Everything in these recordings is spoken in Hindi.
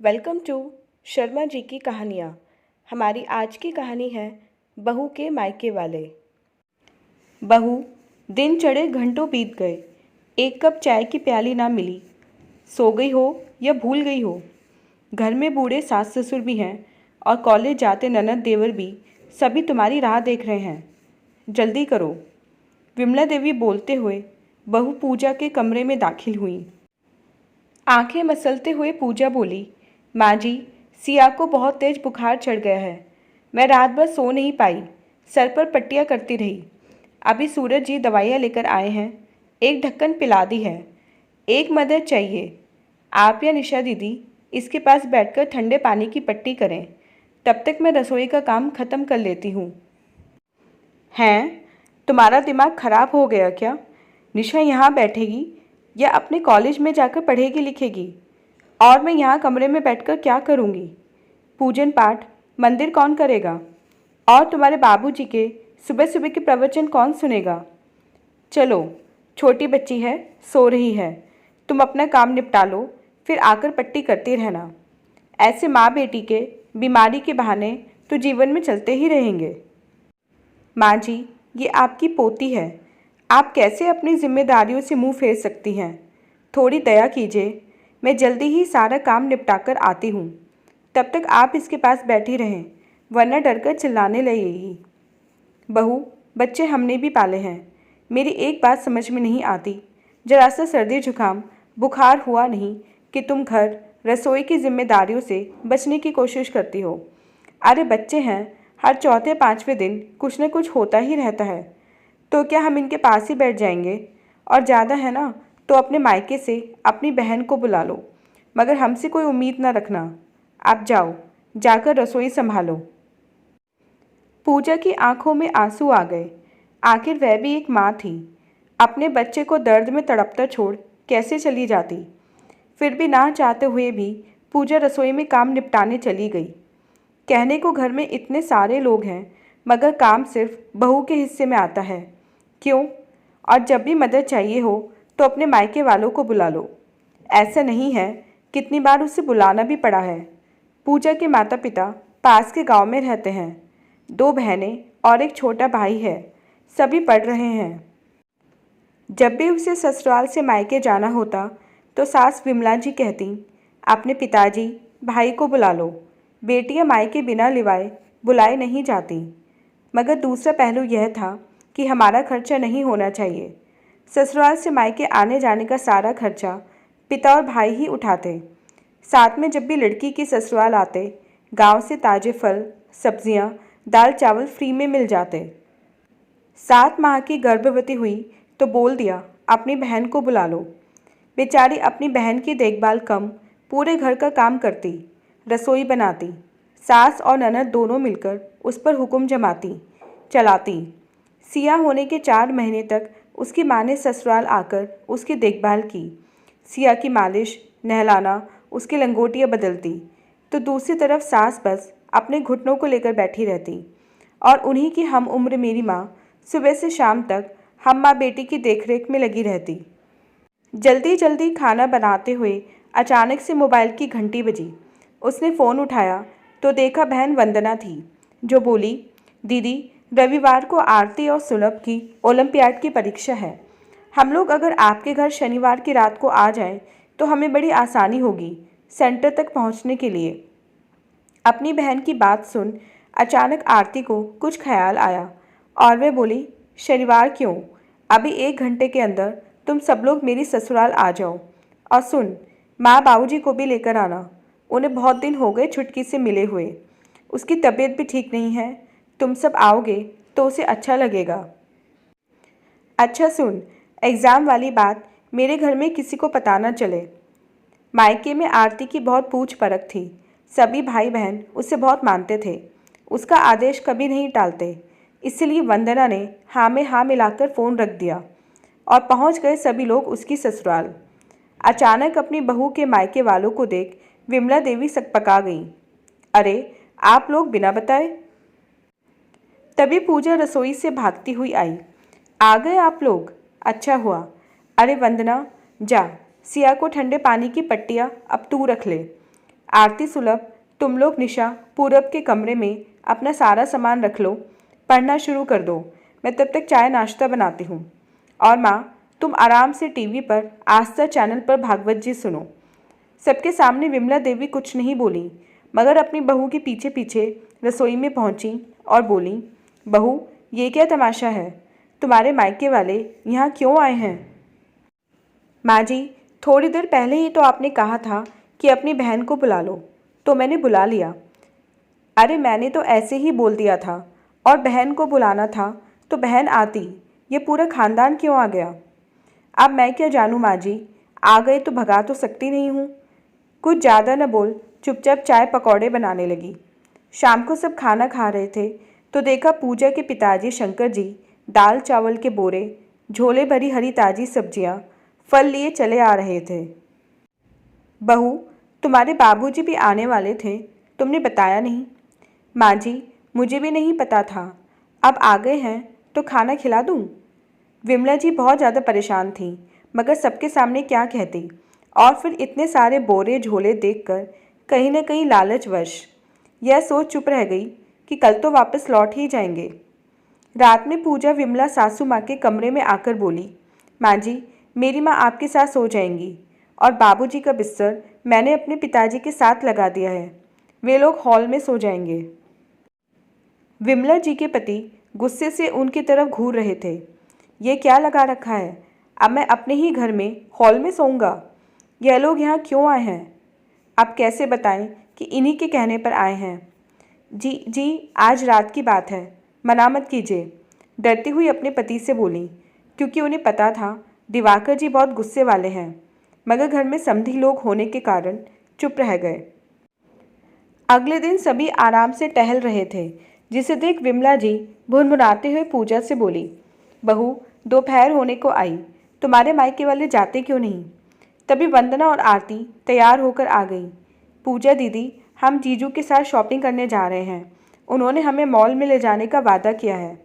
वेलकम टू शर्मा जी की कहानियाँ। हमारी आज की कहानी है बहू के मायके वाले। बहू, दिन चढ़े घंटों बीत गए, एक कप चाय की प्याली ना मिली। सो गई हो या भूल गई हो? घर में बूढ़े सास ससुर भी हैं और कॉलेज जाते ननद देवर भी, सभी तुम्हारी राह देख रहे हैं। जल्दी करो। विमला देवी बोलते हुए बहू पूजा के कमरे में दाखिल हुई। आंखें मसलते हुए पूजा बोली, माँ जी, सिया को बहुत तेज बुखार चढ़ गया है। मैं रात भर सो नहीं पाई, सर पर पट्टियाँ करती रही। अभी सूरज जी दवाइयाँ लेकर आए हैं, एक ढक्कन पिला दी है। एक मदद चाहिए, आप या निशा दीदी इसके पास बैठकर ठंडे पानी की पट्टी करें। तब तक मैं रसोई का काम ख़त्म कर लेती हूँ। हैं, तुम्हारा दिमाग खराब हो गया क्या? निशा यहाँ बैठेगी या अपने कॉलेज में जाकर पढ़ेगी लिखेगी? और मैं यहाँ कमरे में बैठकर क्या करूँगी? पूजन पाठ मंदिर कौन करेगा? और तुम्हारे बाबूजी के सुबह सुबह के प्रवचन कौन सुनेगा? चलो, छोटी बच्ची है, सो रही है, तुम अपना काम निपटा लो, फिर आकर पट्टी करती रहना। ऐसे माँ बेटी के बीमारी के बहाने तो जीवन में चलते ही रहेंगे। माँ जी, ये आपकी पोती है, आप कैसे अपनी जिम्मेदारियों से मुंह फेर सकती हैं? थोड़ी दया कीजिए, मैं जल्दी ही सारा काम निपटाकर आती हूँ। तब तक आप इसके पास बैठी रहें, वरना डरकर चिल्लाने लगेगी। बहू, बच्चे हमने भी पाले हैं, मेरी एक बात समझ में नहीं आती। जरा सा सर्दी जुकाम बुखार हुआ नहीं कि तुम घर रसोई की जिम्मेदारियों से बचने की कोशिश करती हो। अरे बच्चे हैं, हर चौथे पाँचवें दिन कुछ न कुछ होता ही रहता है। तो क्या हम इनके पास ही बैठ जाएंगे? और ज़्यादा है ना तो अपने मायके से अपनी बहन को बुला लो, मगर हमसे कोई उम्मीद न रखना। आप जाओ, जाकर रसोई संभालो। पूजा की आंखों में आंसू आ गए। आखिर वह भी एक माँ थी, अपने बच्चे को दर्द में तड़पता छोड़ कैसे चली जाती? फिर भी ना चाहते हुए भी पूजा रसोई में काम निपटाने चली गई। कहने को घर में इतने सारे लोग हैं, मगर काम सिर्फ बहू के हिस्से में आता है। क्यों? और जब भी मदद चाहिए हो तो अपने मायके वालों को बुला लो। ऐसा नहीं है, कितनी बार उसे बुलाना भी पड़ा है। पूजा के माता पिता पास के गांव में रहते हैं, 2 बहनें और एक छोटा भाई है, सभी पढ़ रहे हैं। जब भी उसे ससुराल से मायके जाना होता तो सास विमला जी कहती, अपने पिताजी भाई को बुला लो, बेटियां मायके बिना लिवाए बुलाए नहीं जाती। मगर दूसरा पहलू यह था कि हमारा खर्चा नहीं होना चाहिए। ससुराल से मायके आने जाने का सारा खर्चा पिता और भाई ही उठाते। साथ में जब भी लड़की के ससुराल आते, गांव से ताजे फल सब्जियां दाल चावल फ्री में मिल जाते। 7 माह की गर्भवती हुई तो बोल दिया, अपनी बहन को बुला लो। बेचारी अपनी बहन की देखभाल कम पूरे घर का काम करती, रसोई बनाती। सास और ननद दोनों मिलकर उस पर हुक्म जमाती चलाती। सिया होने के 4 महीने तक उसकी माँ ने ससुराल आकर उसकी देखभाल की। सिया की मालिश, नहलाना, उसकी लंगोटियाँ बदलती। तो दूसरी तरफ सास बस अपने घुटनों को लेकर बैठी रहती और उन्हीं की हम उम्र मेरी माँ सुबह से शाम तक हम माँ बेटी की देखरेख में लगी रहती। जल्दी जल्दी खाना बनाते हुए अचानक से मोबाइल की घंटी बजी। उसने फ़ोन उठाया तो देखा बहन वंदना थी, जो बोली, दीदी, रविवार को आरती और सुलभ की ओलंपियाड की परीक्षा है। हम लोग अगर आपके घर शनिवार की रात को आ जाएं तो हमें बड़ी आसानी होगी सेंटर तक पहुंचने के लिए। अपनी बहन की बात सुन अचानक आरती को कुछ ख्याल आया और वह बोली, शनिवार क्यों? अभी 1 घंटे के अंदर तुम सब लोग मेरी ससुराल आ जाओ। और सुन, माँ बाबूजी को भी लेकर आना, उन्हें बहुत दिन हो गए छुटकी से मिले हुए। उसकी तबीयत भी ठीक नहीं है, तुम सब आओगे तो उसे अच्छा लगेगा। अच्छा सुन, एग्ज़ाम वाली बात मेरे घर में किसी को पता न चले। मायके में आरती की बहुत पूछ परख थी, सभी भाई बहन उसे बहुत मानते थे, उसका आदेश कभी नहीं टालते। इसलिए वंदना ने हाँ में हाँ मिलाकर फ़ोन रख दिया और पहुंच गए सभी लोग उसकी ससुराल। अचानक अपनी बहू के मायके वालों को देख विमला देवी सकपका गई। अरे, आप लोग बिना बताए? तभी पूजा रसोई से भागती हुई आई। आ गए आप लोग, अच्छा हुआ। अरे वंदना, जा, सिया को ठंडे पानी की पट्टियाँ अब तू रख ले। आरती सुलभ, तुम लोग निशा पूरब के कमरे में अपना सारा सामान रख लो, पढ़ना शुरू कर दो। मैं तब तक चाय नाश्ता बनाती हूँ। और माँ, तुम आराम से टीवी पर आस्था चैनल पर भागवत जी सुनो। सबके सामने विमला देवी कुछ नहीं बोली, मगर अपनी बहू के पीछे पीछे रसोई में पहुंची और बोली, बहू, ये क्या तमाशा है? तुम्हारे मायके वाले यहाँ क्यों आए हैं? माँ जी, थोड़ी देर पहले ही तो आपने कहा था कि अपनी बहन को बुला लो, तो मैंने बुला लिया। अरे मैंने तो ऐसे ही बोल दिया था, और बहन को बुलाना था तो बहन आती, ये पूरा खानदान क्यों आ गया? अब मैं क्या जानूँ माँ जी, आ गए तो भगा तो सकती नहीं हूँ। कुछ ज़्यादा न बोल, चुपचाप चाय पकौड़े बनाने लगी। शाम को सब खाना खा रहे थे तो देखा पूजा के पिताजी शंकर जी दाल चावल के बोरे, झोले भरी हरी ताज़ी सब्जियाँ, फल लिए चले आ रहे थे। बहू, तुम्हारे बाबूजी भी आने वाले थे, तुमने बताया नहीं। माँ जी, मुझे भी नहीं पता था, अब आ गए हैं तो खाना खिला दूँ? विमला जी बहुत ज़्यादा परेशान थी, मगर सबके सामने क्या कहती, और फिर इतने सारे बोरे झोले देखकर कहीं न कहीं लालचवश यह सोच चुप रह गई कि कल तो वापस लौट ही जाएंगे। रात में पूजा विमला सासू माँ के कमरे में आकर बोली, माँ जी, मेरी माँ आपके साथ सो जाएंगी, और बाबूजी का बिस्तर मैंने अपने पिताजी के साथ लगा दिया है, वे लोग हॉल में सो जाएंगे। विमला जी के पति गुस्से से उनकी तरफ घूर रहे थे। ये क्या लगा रखा है? अब मैं अपने ही घर में हॉल में सोऊंगा? यह लोग यहाँ क्यों आए हैं? अब कैसे बताएं कि इन्हीं के कहने पर आए हैं? जी जी, आज रात की बात है, मना मत कीजिए, डरती हुई अपने पति से बोली, क्योंकि उन्हें पता था दिवाकर जी बहुत गुस्से वाले हैं, मगर घर में समधी लोग होने के कारण चुप रह गए। अगले दिन सभी आराम से टहल रहे थे, जिसे देख विमला जी भुनभुनाते हुए पूजा से बोली, बहू, दोपहर होने को आई, तुम्हारे मायके वाले जाते क्यों नहीं? तभी वंदना और आरती तैयार होकर आ गई। पूजा दीदी, हम जीजू के साथ शॉपिंग करने जा रहे हैं, उन्होंने हमें मॉल में ले जाने का वादा किया है।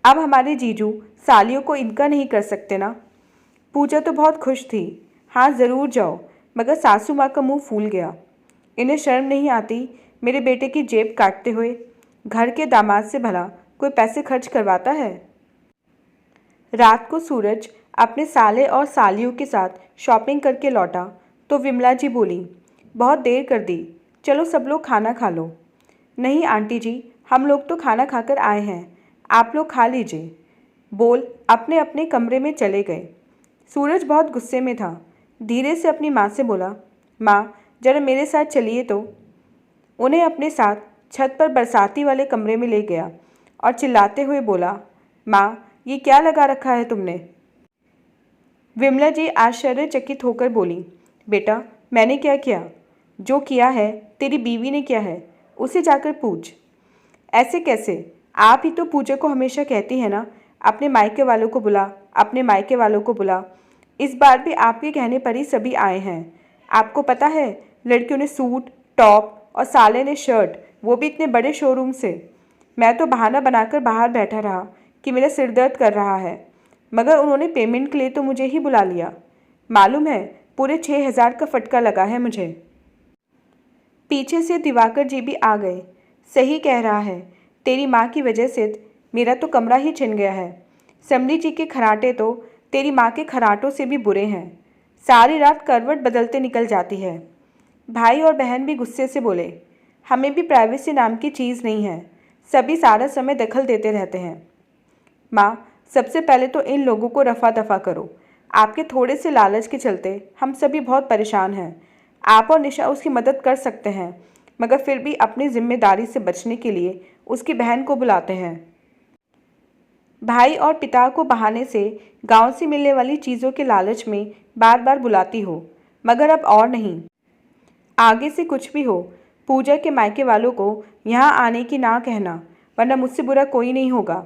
अब हमारे जीजू सालियों को इनका नहीं कर सकते ना। पूजा तो बहुत खुश थी, हाँ ज़रूर जाओ, मगर सासू माँ का मुंह फूल गया। इन्हें शर्म नहीं आती मेरे बेटे की जेब काटते हुए? घर के दामाद से भला कोई पैसे खर्च करवाता है? रात को सूरज अपने साले और सालियों के साथ शॉपिंग करके लौटा तो विमला जी बोली, बहुत देर कर दी, चलो सब लोग खाना खा लो। नहीं आंटी जी, हम लोग तो खाना खाकर आए हैं, आप लोग खा लीजिए, बोल अपने अपने कमरे में चले गए। सूरज बहुत गुस्से में था, धीरे से अपनी माँ से बोला, माँ जरा मेरे साथ चलिए तो। उन्हें अपने साथ छत पर बरसाती वाले कमरे में ले गया और चिल्लाते हुए बोला, माँ ये क्या लगा रखा है तुमने? विमला जी आश्चर्यचकित होकर बोली, बेटा मैंने क्या किया? जो किया है तेरी बीवी ने किया है, उसे जाकर पूछ। ऐसे कैसे? आप ही तो पूजा को हमेशा कहती है ना, अपने मायके वालों को बुला, अपने मायके वालों को बुला। इस बार भी आपके कहने पर ही सभी आए हैं। आपको पता है, लड़कियों ने सूट, टॉप और साले ने शर्ट, वो भी इतने बड़े शोरूम से। मैं तो बहाना बनाकर बाहर बैठा रहा कि मेरा सिर दर्द कर रहा है, मगर उन्होंने पेमेंट के लिए तो मुझे ही बुला लिया। मालूम है, पूरे 6,000 का फटका लगा है मुझे। पीछे से दिवाकर जी भी आ गए। सही कह रहा है, तेरी माँ की वजह से मेरा तो कमरा ही छिन गया है। समधी जी के खराटे तो तेरी माँ के खराटों से भी बुरे हैं, सारी रात करवट बदलते निकल जाती है। भाई और बहन भी गुस्से से बोले, हमें भी प्राइवेसी नाम की चीज़ नहीं है, सभी सारा समय दखल देते रहते हैं। माँ, सबसे पहले तो इन लोगों को रफा दफा करो। आपके थोड़े से लालच के चलते हम सभी बहुत परेशान हैं। आप और निशा उसकी मदद कर सकते हैं, मगर फिर भी अपनी जिम्मेदारी से बचने के लिए उसकी बहन को बुलाते हैं। भाई और पिता को बहाने से गांव से मिलने वाली चीज़ों के लालच में बार बार बुलाती हो, मगर अब और नहीं। आगे से कुछ भी हो, पूजा के मायके वालों को यहाँ आने की ना कहना, वरना मुझसे बुरा कोई नहीं होगा।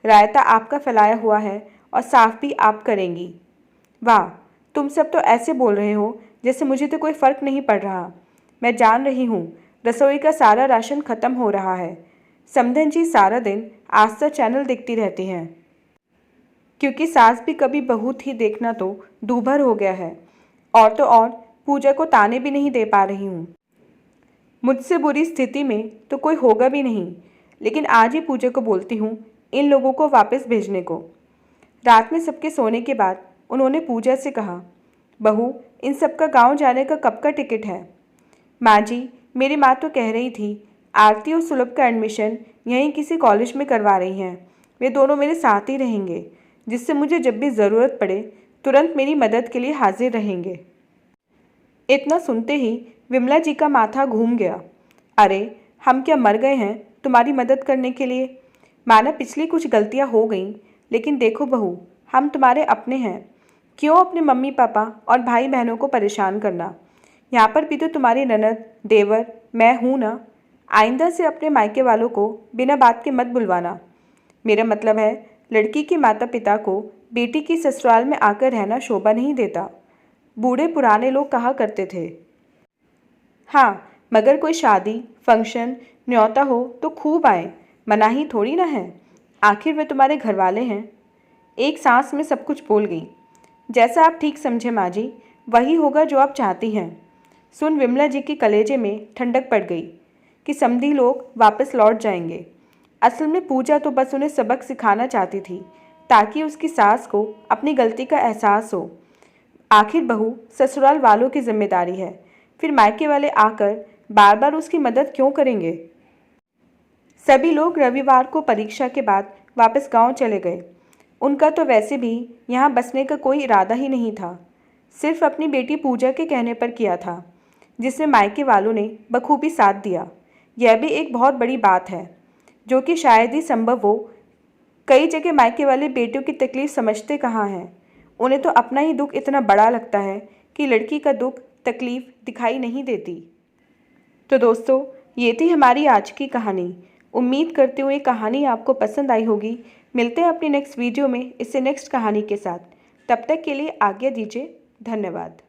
रायता आपका फैलाया हुआ है और साफ भी आप करेंगी। वाह, तुम सब तो ऐसे बोल रहे हो जैसे मुझे तो कोई फ़र्क नहीं पड़ रहा। मैं जान रही हूँ रसोई का सारा राशन ख़त्म हो रहा है। समधन जी सारा दिन आस्था चैनल देखती रहती हैं, क्योंकि सास भी कभी बहू थी देखना तो दूभर हो गया है। और तो और पूजा को ताने भी नहीं दे पा रही हूँ। मुझसे बुरी स्थिति में तो कोई होगा भी नहीं, लेकिन आज ही पूजा को बोलती हूँ इन लोगों को वापस भेजने को। रात में सबके सोने के बाद उन्होंने पूजा से कहा, बहू, इन सबका गांव जाने का कब का टिकट है? माँ जी, मेरी माँ तो कह रही थी आरती और सुलभ का एडमिशन यहीं किसी कॉलेज में करवा रही हैं। वे दोनों मेरे साथ ही रहेंगे, जिससे मुझे जब भी ज़रूरत पड़े तुरंत मेरी मदद के लिए हाजिर रहेंगे। इतना सुनते ही विमला जी का माथा घूम गया। अरे, हम क्या मर गए हैं तुम्हारी मदद करने के लिए? माना पिछली कुछ गलतियां हो गईं, लेकिन देखो बहू, हम तुम्हारे अपने हैं। क्यों अपने मम्मी पापा और भाई बहनों को परेशान करना? यहाँ पर भी तो तुम्हारी ननद, देवर, मैं हूँ ना। आइंदा से अपने मायके वालों को बिना बात के मत बुलवाना। मेरा मतलब है, लड़की के माता पिता को बेटी की ससुराल में आकर रहना शोभा नहीं देता। बूढ़े पुराने लोग कहा करते थे। हाँ, मगर कोई शादी, फंक्शन, न्योता हो तो खूब आए, मनाही थोड़ी ना है। आखिर वे तुम्हारे घर वाले हैं। एक सांस में सब कुछ बोल गई। जैसा आप ठीक समझे माँ जी, वही होगा जो आप चाहती हैं। सुन विमला जी की कलेजे में ठंडक पड़ गई कि समधी लोग वापस लौट जाएंगे। असल में पूजा तो बस उन्हें सबक सिखाना चाहती थी, ताकि उसकी सास को अपनी गलती का एहसास हो। आखिर बहू ससुराल वालों की जिम्मेदारी है, फिर मायके वाले आकर बार बार उसकी मदद क्यों करेंगे? सभी लोग रविवार को परीक्षा के बाद वापस गांव चले गए। उनका तो वैसे भी यहाँ बसने का कोई इरादा ही नहीं था, सिर्फ अपनी बेटी पूजा के कहने पर किया था, जिसमें मायके वालों ने बखूबी साथ दिया। यह भी एक बहुत बड़ी बात है, जो कि शायद ही संभव हो। कई जगह मायके वाले बेटियों की तकलीफ समझते कहाँ हैं। उन्हें तो अपना ही दुख इतना बड़ा लगता है कि लड़की का दुख, तकलीफ दिखाई नहीं देती। तो दोस्तों, ये थी हमारी आज की कहानी। उम्मीद करती हूँ ये कहानी आपको पसंद आई होगी। मिलते हैं अपनी नेक्स्ट वीडियो में इससे नेक्स्ट कहानी के साथ। तब तक के लिए आज्ञा दीजिए। धन्यवाद।